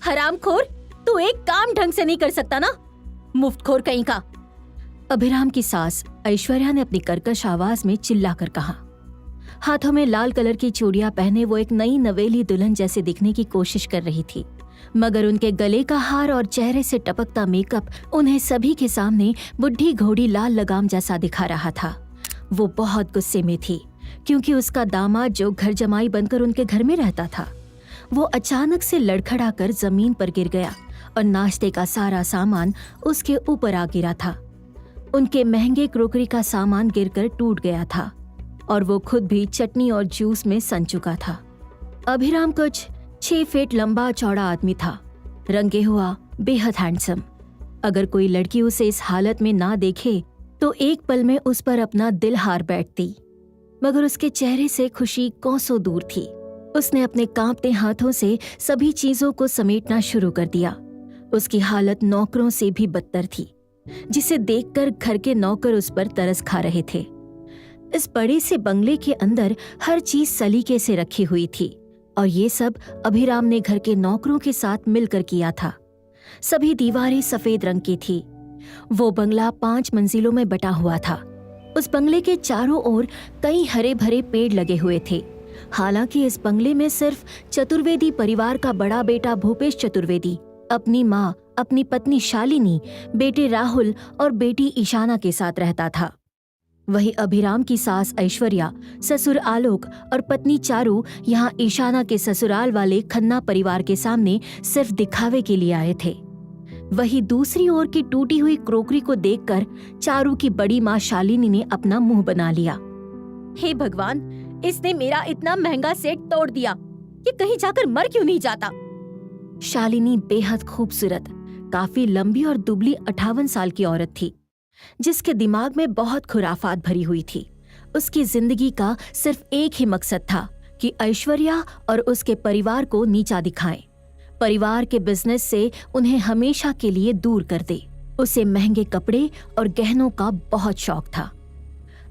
हरामखोर, तू एक काम ढंग से नहीं कर सकता ना, मुफ्तखोर कहीं का। अभिराम की सास ऐश्वर्या ने अपनी कर्कश आवाज में चिल्लाकर कहा। हाथों में लाल कलर की चूड़ियां पहने वो एक नई नवेली दुल्हन जैसे दिखने की कोशिश कर रही थी, मगर उनके गले का हार और चेहरे से टपकता मेकअप उन्हें सभी के सामने बुढ़ी घोड़ी लाल लगाम जैसा दिखा रहा था। वो बहुत गुस्से में थी क्योंकि उसका दामाद जो घर जमाई बनकर उनके घर में रहता था, वो अचानक से लड़खड़ा कर जमीन पर गिर गया और नाश्ते का सारा सामान उसके ऊपर आ गिरा था। उनके महंगे क्रोकरी का सामान गिरकर टूट गया था और वो खुद भी चटनी और जूस में सन चुका था। अभिराम कुछ 6 फीट लंबा चौड़ा आदमी था, रंगे हुआ, बेहद हैंडसम। अगर कोई लड़की उसे इस हालत में ना देखे तो एक पल में उस पर अपना दिल हार बैठती, मगर उसके चेहरे से खुशी कोसों दूर थी। उसने अपने कांपते हाथों से सभी चीजों को समेटना शुरू कर दिया। उसकी हालत नौकरों से भी बदतर थी, जिसे देखकर घर के नौकर उस पर तरस खा रहे थे। इस बड़े से बंगले के अंदर हर चीज सलीके से रखी हुई थी और ये सब अभिराम ने घर के नौकरों के साथ मिलकर किया था। सभी दीवारें सफेद रंग की थी। वो बंगला 5 मंजिलों में बटा हुआ था। उस बंगले के चारों ओर कई हरे भरे पेड़ लगे हुए थे। हालांकि इस बंगले में सिर्फ चतुर्वेदी परिवार का बड़ा बेटा भूपेश चतुर्वेदी अपनी माँ, अपनी पत्नी शालिनी, बेटे राहुल और बेटी ईशाना के साथ रहता था। वही अभिराम की सास ऐश्वर्या, ससुर आलोक और पत्नी चारू यहाँ ईशाना के ससुराल वाले खन्ना परिवार के सामने सिर्फ दिखावे के लिए आए थे। वही दूसरी ओर की टूटी हुई क्रोकरी को देखकर चारू की बड़ी माँ शालिनी ने अपना मुंह बना लिया। हे भगवान, इसने मेरा इतना महंगा सेट तोड़ दिया, ये कहीं जाकर मर क्यों नहीं जाता। शालिनी बेहद खूबसूरत, काफी लंबी और दुबली 58 साल की औरत थी, जिसके दिमाग में बहुत खुराफात भरी हुई थी। उसकी जिंदगी का सिर्फ एक ही मकसद था कि ऐश्वर्या और उसके परिवार को नीचा दिखाएं, परिवार के बिजनेस से उन्हें हमेशा के लिए दूर कर दे। उसे महंगे कपड़े और गहनों का बहुत शौक था।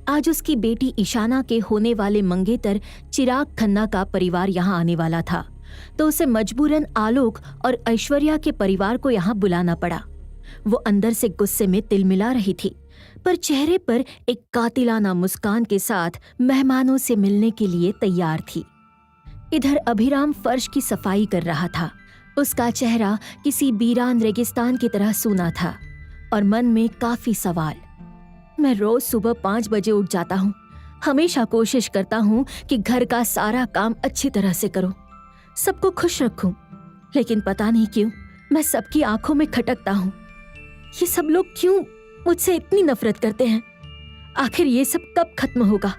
आज उसकी बेटी ईशाना के होने वाले मंगेतर चिराग खन्ना का परिवार यहाँ आने वाला था, तो उसे मजबूरन आलोक और ऐश्वर्या के परिवार को यहाँ बुलाना पड़ा। वो अंदर से गुस्से में तिलमिला रही थी, पर चेहरे पर एक कातिलाना मुस्कान के साथ मेहमानों से मिलने के लिए तैयार थी। इधर अभिराम फर्श की सफाई कर रहा था। उसका चेहरा किसी वीरान रेगिस्तान की तरह सूना था और मन में काफी सवाल। मैं रोज सुबह 5 बजे उठ जाता हूँ। हमेशा कोशिश करता हूँ कि घर का सारा काम अच्छी तरह से करूँ, सबको खुश रखूं, लेकिन पता नहीं क्यों मैं सबकी आंखों में खटकता हूँ। ये सब लोग क्यों मुझसे इतनी नफरत करते हैं? आखिर ये सब कब खत्म होगा?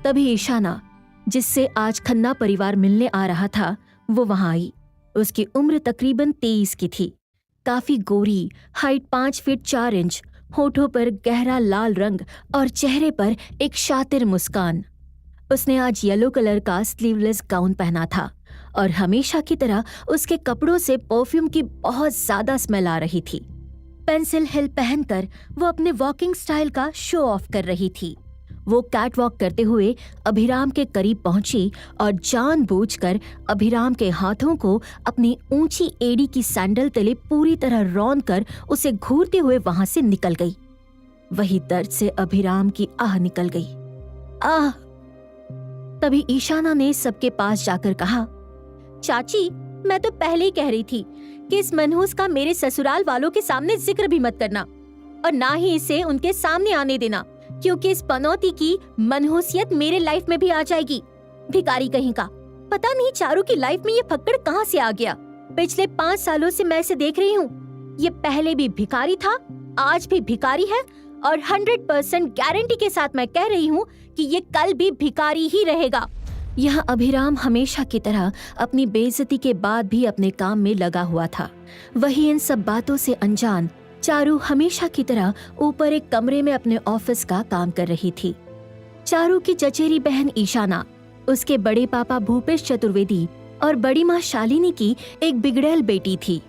तभी ईशाना, जिससे आज खन्ना परिवार मिलने आ रहा था, वो वहां आई। उसकी उम्र तकरीबन 23 की थी। काफी गोरी, हाइट 5 फीट 4 इंच, होठों पर गहरा लाल रंग और चेहरे पर एक शातिर मुस्कान। उसने आज येलो कलर का स्लीवलेस गाउन पहना था और हमेशा की तरह उसके कपड़ों से परफ्यूम की बहुत ज्यादा स्मेल आ रही थी। पेंसिल हिल पहनकर वो अपने वॉकिंग स्टाइल का शो ऑफ कर रही थी। वो कैटवॉक करते हुए अभिराम के करीब पहुंची और जानबूझकर अभिराम के हाथों को अपनी ऊंची एड़ी की सैंडल तले पूरी तरह रौंद कर उसे घूरते हुए वहां से निकल गई। वही दर्द से अभिराम की आह निकल गई। आह! तभी ईशाना ने सबके पास जाकर कहा, चाची, मैं तो पहले ही कह रही थी कि इस मनहूस का मेरे ससुराल वालों के सामने जिक्र भी मत करना और ना ही इसे उनके सामने आने देना, क्योंकि इस पनौती की मनहूसियत मेरे लाइफ में भी आ जाएगी। भिखारी कहीं का। पता नहीं चारू की लाइफ में ये फक्कड़ कहाँ से आ गया। पिछले 5 सालों से मैं इसे देख रही हूँ। ये पहले भी भिखारी था, आज भी भिखारी है और 100% गारंटी के साथ मैं कह रही हूँ कि ये कल भी भिखारी ही रहेगा। यहाँ अभिराम हमेशा की तरह अपनी बेइज्जती के बाद भी अपने काम में लगा हुआ था। वही इन सब बातों से अनजान चारू हमेशा की तरह ऊपर एक कमरे में अपने ऑफिस का काम कर रही थी। चारू की चचेरी बहन ईशाना, उसके बड़े पापा भूपेश चतुर्वेदी और बड़ी माँ शालिनी की एक बिगड़ैल बेटी थी,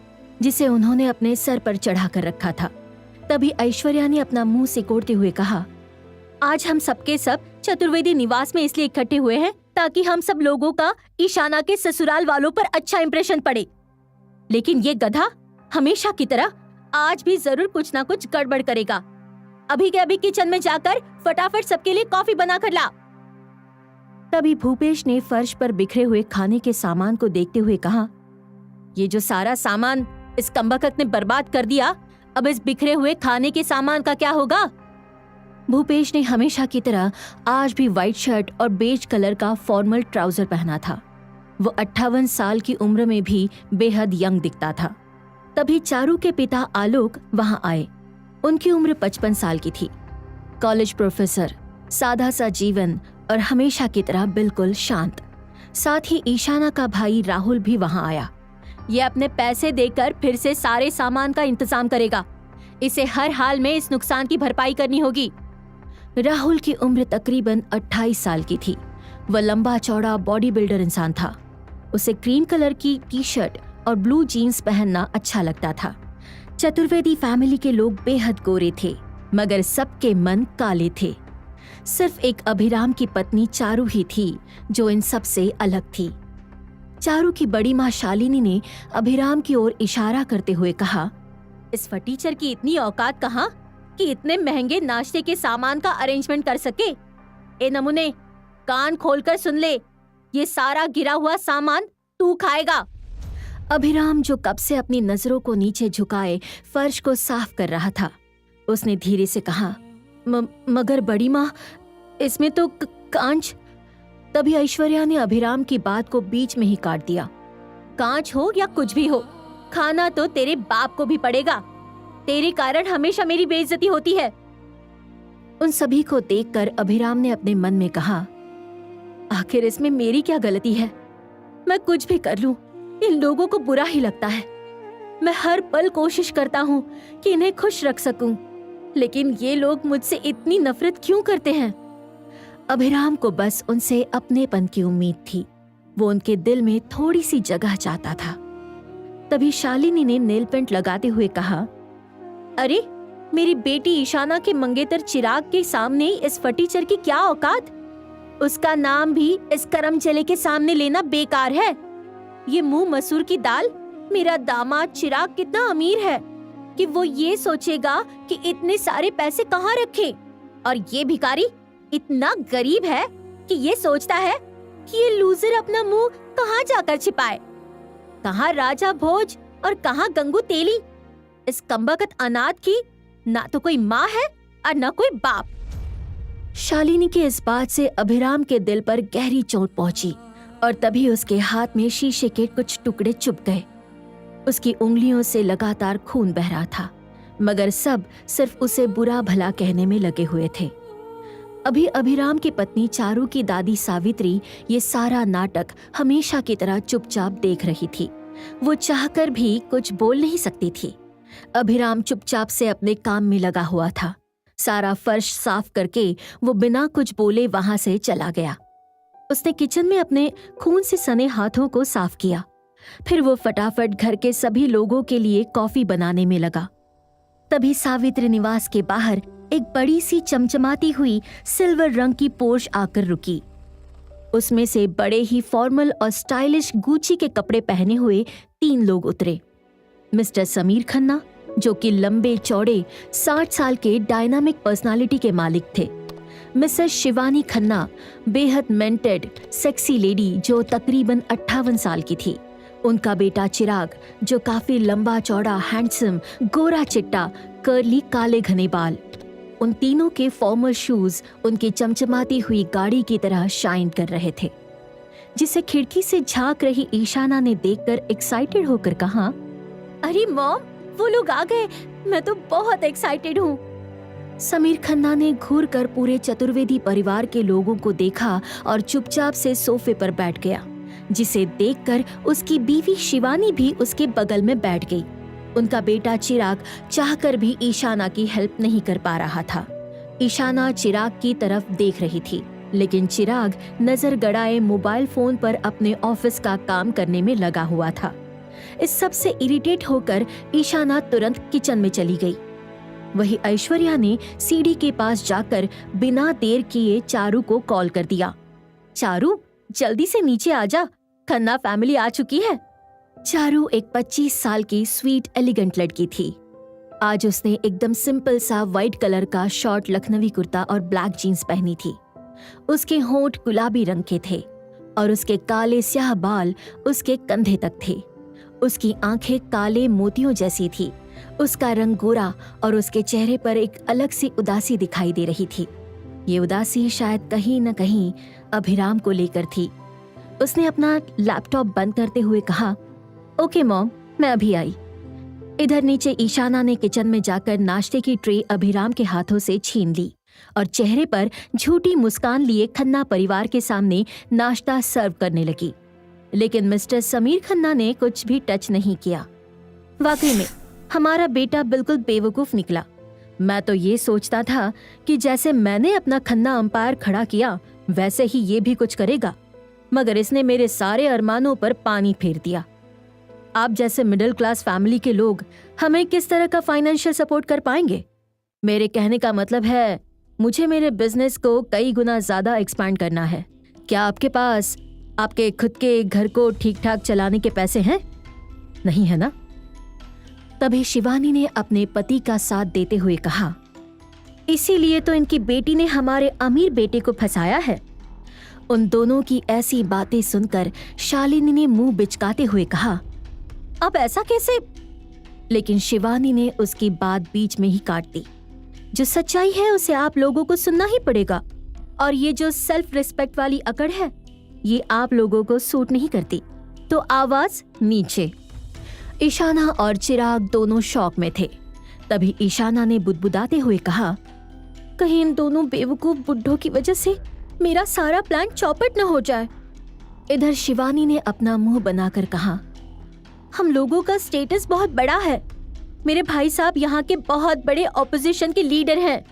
जिसे उन्होंने अपने सर पर चढ़ा कर रखा था। तभी ऐश्वर्या ने अपना मुंह सिकोड़ते हुए कहा, आज हम सबके सब चतुर्वेदी निवास में इसलिए इकट्ठे हुए हैं ताकि हम सब लोगों का ईशाना के ससुराल वालों पर अच्छा इंप्रेशन पड़े। लेकिन ये गधा हमेशा की तरह आज भी जरूर कुछ ना कुछ गड़बड़ करेगा। अभी के अभी किचन में जाकर फटाफट सबके लिए कॉफी बना कर ला। तभी भूपेश ने फर्श पर बिखरे हुए खाने के सामान को देखते हुए कहा, ये जो सारा सामान इस कमबख्त ने बर्बाद कर दिया, अब इस बिखरे हुए खाने के सामान का क्या होगा? भूपेश ने हमेशा की तरह आज भी व्हाइट शर्ट और बेज कलर का फॉर्मल ट्राउजर पहना था। वो 58 साल की उम्र में भी बेहद यंग दिखता था। तभी चारू के पिता आलोक वहां आए। उनकी उम्र 55 साल की थी। कॉलेज प्रोफेसर, सादा सा जीवन और हमेशा की तरह बिल्कुल शांत। साथ ही ईशाना का भाई राहुल भी वहां आया। ये अपने पैसे देकर फिर से सारे सामान का इंतजाम करेगा। इसे हर हाल में इस नुकसान की भरपाई करनी होगी। राहुल की उम्र तकरीबन 28 साल की थी। वह लंबा चौड़ा बॉडी बिल्डर इंसान था। उसे क्रीम कलर की टी शर्ट और ब्लू जीन्स पहनना अच्छा लगता था। चतुर्वेदी फैमिली के लोग बेहद गोरे थे, मगर सबके मन काले थे। सिर्फ एक अभिराम की पत्नी चारू ही थी जो इन सब से अलग थी। चारू की बड़ी माँ शालिनी ने अभिराम की ओर इशारा करते हुए कहा, इस फटीचर की इतनी औकात कहाँ कि इतने महंगे नाश्ते के सामान का अरेंजमेंट कर सके। ए नमूने, कान खोलकर सुन ले, ये सारा गिरा हुआ सामान तू खाएगा। अभिराम जो कब से अपनी नजरों को नीचे झुकाए फर्श को साफ कर रहा था, उसने धीरे से कहा, मगर बड़ी माँ, इसमें तो कांच। तभी ऐश्वर्या ने अभिराम की बात को बीच में ही काट दिया। कांच हो या कुछ भी हो, खाना तो तेरे बाप को भी पड़ेगा। तेरे कारण हमेशा मेरी बेइज्जती होती है। उन सभी को देखकर अभिराम ने अपने मन में कहा, आखिर इसमें मेरी क्या गलती है? मैं कुछ भी कर लूं, इन लोगों को बुरा ही लगता है। मैं हर पल कोशिश करता हूं कि इन्हें खुश रख सकूं, लेकिन ये लोग मुझसे इतनी नफरत क्यों करते हैं? अभिराम को बस उनसे अपनेपन की उम्मीद थी। वो उनके दिल में थोड़ी सी जगह चाहता था। तभी शालिनी ने नेल पेंट लगाते हुए कहा, अरे मेरी बेटी ईशाना के मंगेतर चिराग के सामने इस फटीचर की क्या औकात? उसका नाम भी इस करम चले के सामने लेना बेकार है। ये मुंह मसूर की दाल, मेरा दामाद चिराग कितना अमीर है कि वो ये सोचेगा कि इतने सारे पैसे कहाँ रखे, और ये भिखारी इतना गरीब है कि ये सोचता है कि ये लूजर अपना मुंह कहाँ जाकर छिपाए। कहाँ राजा भोज और कहाँ गंगू तेली। इस कमबख्त अनाथ की ना तो कोई माँ है और ना कोई बाप। शालिनी के इस बात से अभिराम के दिल पर गहरी चोट पहुंची और तभी उसके हाथ में शीशे के कुछ टुकड़े चुभ गए। उसकी उंगलियों से लगातार खून बह रहा था, मगर सब सिर्फ उसे बुरा भला कहने में लगे हुए थे। अभी अभिराम की पत्नी चारू की दादी सावित्री ये सारा नाटक हमेशा की तरह चुपचाप देख रही थी। वो चाहकर भी कुछ बोल नहीं सकती थी। अभिराम चुपचाप से अपने काम में लगा हुआ था। सारा फर्श साफ करके वो बिना कुछ बोले वहां से चला गया। उसने किचन में अपने खून से सने हाथों को साफ किया। फिर वो फटाफट घर के सभी लोगों के लिए कॉफी बनाने में लगा। तभी सावित्री निवास के बाहर एक बड़ी सी चमचमाती हुई सिल्वर रंग की पोर्श आकर रुकी। उसमें से बड़े ही फॉर्मल और स्टाइलिश गुची के कपड़े पहने हुए 3 लोग उतरे। मिस्टर समीर खन्ना, जो कि लंबे चौड़े 60 साल के डायनामिक पर्सनालिटी के मालिक थे। मिसेस शिवानी खन्ना, बेहद मेंटेड सेक्सी लेडी जो तकरीबन 58 साल की थी। उनका बेटा चिराग, जो काफी लंबा चौड़ा हैंडसम गोरा चिट्टा कर्ली काले घने बाल। उन तीनों के फॉर्मल शूज उनकी चमचमाती हुई गाड़ी की तरह शाइन कर रहे थे, जिसे खिड़की से झांक रही ईशाना ने देखकर एक्साइटेड होकर कहा, अरे मॉम, वो लोग आ गए, मैं तो बहुत एक्साइटेड हूँ। समीर खन्ना ने घूर कर पूरे चतुर्वेदी परिवार के लोगों को देखा और चुपचाप से सोफे पर बैठ गया, जिसे देखकर उसकी बीवी शिवानी भी उसके बगल में बैठ गई। उनका बेटा चिराग चाहकर भी ईशाना की हेल्प नहीं कर पा रहा था। ईशाना चिराग की तरफ देख रही थी, लेकिन चिराग नजर गड़ाए मोबाइल फोन पर अपने ऑफिस का काम करने में लगा हुआ था। इस सब से इरिटेट होकर ईशाना तुरंत किचन में चली गई। वही ऐश्वर्या ने सीढ़ी के पास जाकर बिना देर किए चारू को कॉल कर दिया। चारू, जल्दी से नीचे आजा, खन्ना फैमिली आ चुकी है। चारू एक 25 साल की स्वीट एलिगेंट लड़की थी। आज उसने एकदम सिंपल सा वाइट कलर का शॉर्ट लखनवी कुर्ता और ब्लैक जीन्स पहनी थी। उसके होंठ गुलाबी रंग के थे और उसके काले स्याह बाल उसके कंधे तक थे। उसकी आंखें काले मोतियों जैसी थी। उसका रंग गोरा और उसके चेहरे पर एक अलग सी उदासी दिखाई दे रही थी। ये उदासी शायद कहीं न कहीं अभिराम को लेकर थी। उसने अपना लैपटॉप बंद करते हुए कहा, ओके मॉम, मैं अभी आई। इधर नीचे ईशाना ने किचन में जाकर नाश्ते की ट्रे अभिराम के हाथों से छीन ली और चेहरे पर झूठी मुस्कान लिए खन्ना परिवार के सामने नाश्ता सर्व करने लगी। लेकिन मिस्टर समीर खन्ना ने कुछ भी टच नहीं किया। वाकई में हमारा बेटा बिल्कुल बेवकूफ निकला। मैं तो ये सोचता था कि जैसे मैंने अपना खन्ना अंपायर खड़ा किया वैसे ही ये भी कुछ करेगा, मगर इसने मेरे सारे अरमानों पर पानी फेर दिया। आप जैसे मिडिल क्लास फैमिली के लोग हमें किस तरह का फाइनेंशियल सपोर्ट कर पाएंगे? मेरे कहने का मतलब है मुझे मेरे बिजनेस को कई गुना ज्यादा एक्सपैंड करना है। क्या आपके पास आपके खुद के घर को ठीक ठाक चलाने के पैसे हैं? नहीं है ना? तभी शिवानी ने अपने पति का साथ देते हुए कहा, इसीलिए तो इनकी बेटी ने हमारे अमीर बेटे को फंसाया है। उन दोनों की ऐसी बातें सुनकर शालिनी ने मुंह बिचकाते हुए कहा, अब ऐसा कैसे? लेकिन शिवानी ने उसकी बात बीच में ही काट दी। जो सच्चाई है उसे आप लोगों को सुनना ही पड़ेगा, और ये जो सेल्फ रिस्पेक्ट वाली अकड़ है ये आप लोगों को सूट नहीं करती। तो आवाज नीचे। ईशाना और चिराग दोनों शॉक में थे। तभी ईशाना ने बुदबुदाते हुए कहा, कहीं इन दोनों बेवकूफ बुड्ढों की वजह से मेरा सारा प्लान चौपट न हो जाए। इधर शिवानी ने अपना मुंह बनाकर कहा, हम लोगों का स्टेटस बहुत बड़ा है। मेरे भाई साहब यहाँ के बहुत बड़े ऑपोजिशन के लीडर हैं।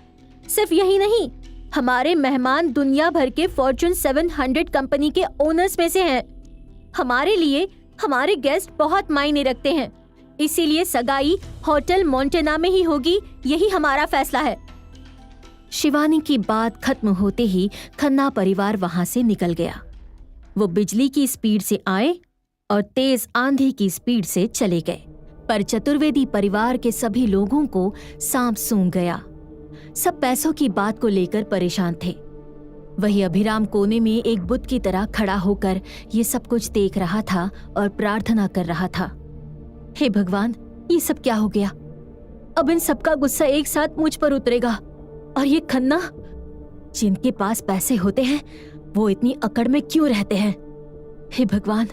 सिर्फ यही नहीं, हमारे मेहमान दुनिया भर के फॉर्च्यून 700 कंपनी के ओनर्स में से हैं। हमारे लिए हमारे गेस्ट बहुत मायने रखते हैं, इसीलिए सगाई होटल मोंटेना में ही होगी, यही हमारा फैसला है। शिवानी की बात खत्म होते ही खन्ना परिवार वहां से निकल गया। वो बिजली की स्पीड से आए और तेज आंधी की स्पीड से चले गए, पर चतुर्वेदी परिवार के सभी लोगों को सांप सूंघ गया। सब पैसों की बात को लेकर परेशान थे। वही अभिराम कोने में एक बुत की तरह खड़ा होकर ये सब कुछ देख रहा था और प्रार्थना कर रहा था, हे भगवान, ये सब क्या हो गया? अब इन सबका गुस्सा एक साथ मुझ पर उतरेगा, और ये खन्ना, जिनके पास पैसे होते हैं वो इतनी अकड़ में क्यों रहते हैं? हे भगवान,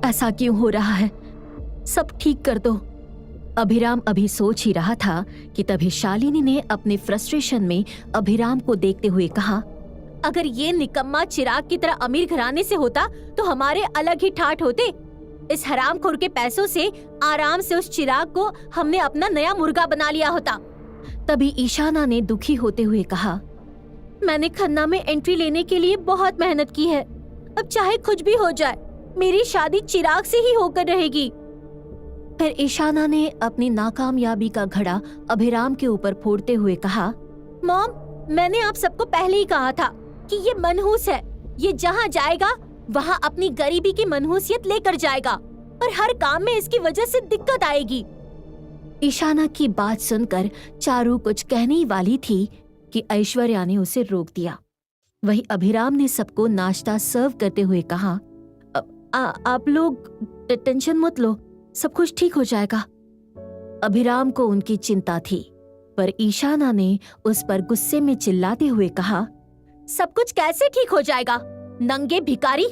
ऐसा क्यों हो रहा है? सब ठीक कर दो। अभिराम अभी सोच ही रहा था कि तभी शालिनी ने अपने फ्रस्ट्रेशन में अभिराम को देखते हुए कहा, अगर ये निकम्मा चिराग की तरह अमीर घराने से होता तो हमारे अलग ही ठाठ होते। इस हरामखोर के पैसों से आराम से उस चिराग को हमने अपना नया मुर्गा बना लिया होता। तभी ईशाना ने दुखी होते हुए कहा, मैंने खन्ना में एंट्री लेने के लिए बहुत मेहनत की है। अब चाहे कुछ भी हो जाए, मेरी शादी चिराग से ही होकर रहेगी। फिर ईशाना ने अपनी नाकामयाबी का घड़ा अभिराम के ऊपर फोड़ते हुए कहा, मॉम, मैंने आप सबको पहले ही कहा था कि ये मनहूस है। ये जहाँ जाएगा वहाँ अपनी गरीबी की मनहूसियत लेकर जाएगा और हर काम में इसकी वजह से दिक्कत आएगी। ईशाना की बात सुनकर चारू कुछ कहने ही वाली थी कि ऐश्वर्या ने उसे रोक दिया। वही अभिराम ने सबको नाश्ता सर्व करते हुए कहा, आप लोग टेंशन मत लो, सब कुछ ठीक हो जाएगा। अभिराम को उनकी चिंता थी, पर ईशाना ने उस पर गुस्से में चिल्लाते हुए कहा, सब कुछ कैसे ठीक हो जाएगा? नंगे भिखारी,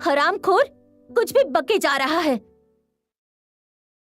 हरामखोर, कुछ भी बके जा रहा है।